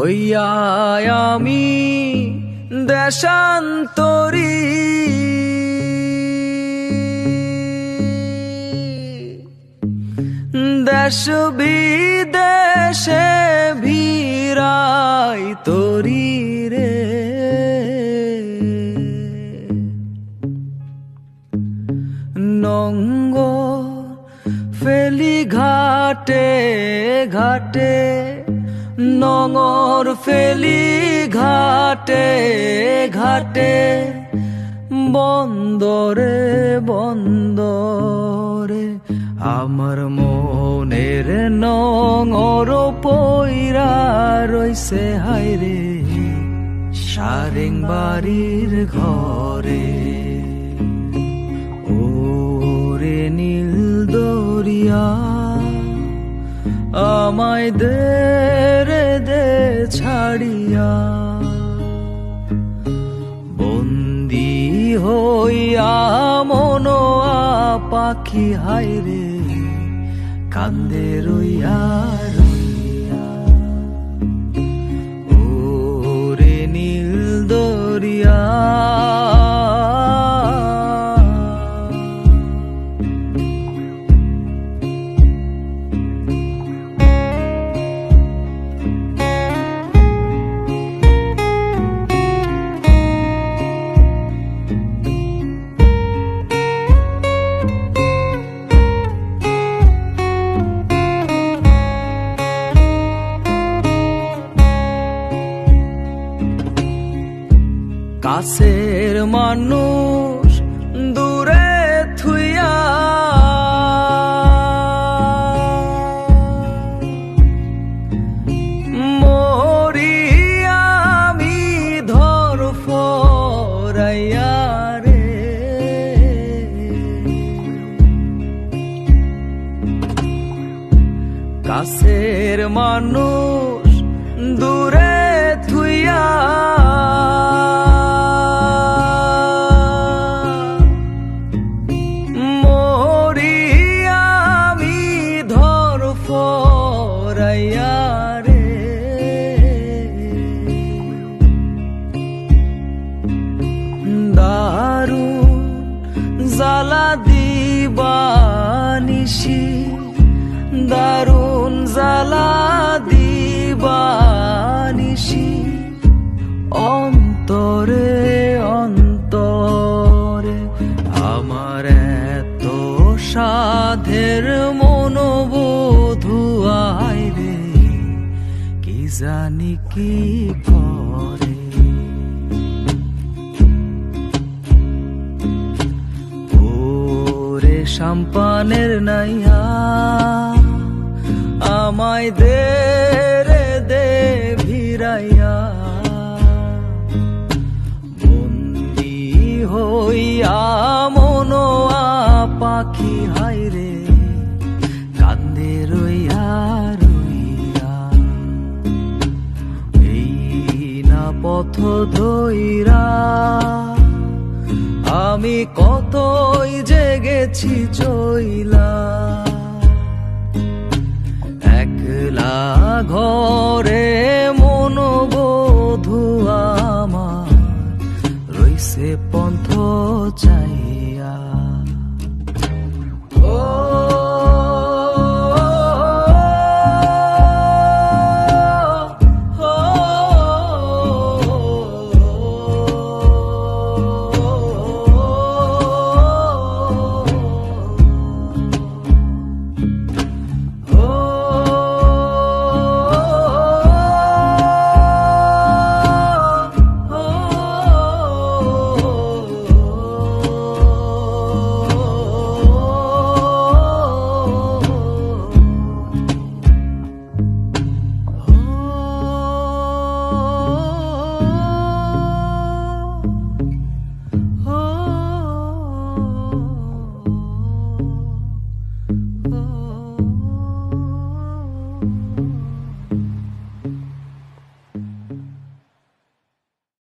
হইয়া আমি দেশান্তরী, দেশ বিদেশে ভিড়াই তরি রে। নঙ্গ ফেলি ঘাটে ঘাটে, নঙর ফেলি ঘাটে ঘাটে, বন্দরে বন্দরে আমার মনের নঙর পইরা রইছে হায়রে সারেং বাড়ির ঘরে। ওরে নীল দরিয়া আমায় দে রে দে ছাড়িয়া, বন্দি হইয়া মনোয়া পাখি হায়রে কান্দে রইয়া রইয়া। ওরে নীল দরিয়া কাছের মানুষ দূরে থুইয়া, মরি আমি ধর ফরাইয়া রে। কাছের মানুষ দূরে থুইয়া, দারুণ জ্বালা দিবানিশি, দারুণ জ্বালা দিবানিশি, অন্তরে অন্তরে আমার এত সাধের মনোবধু আইরে কি জানি কি করে। সাম্পানের নাইয়া আমায় দে রে দে ভিড়াইয়া, বন্দি হইয়া মনোয়া পাখি হায়রে কান্দে রইয়া রইয়া। এই না পথ ধইরা আমি কতই জেগেছি চইলা, একলা ঘরে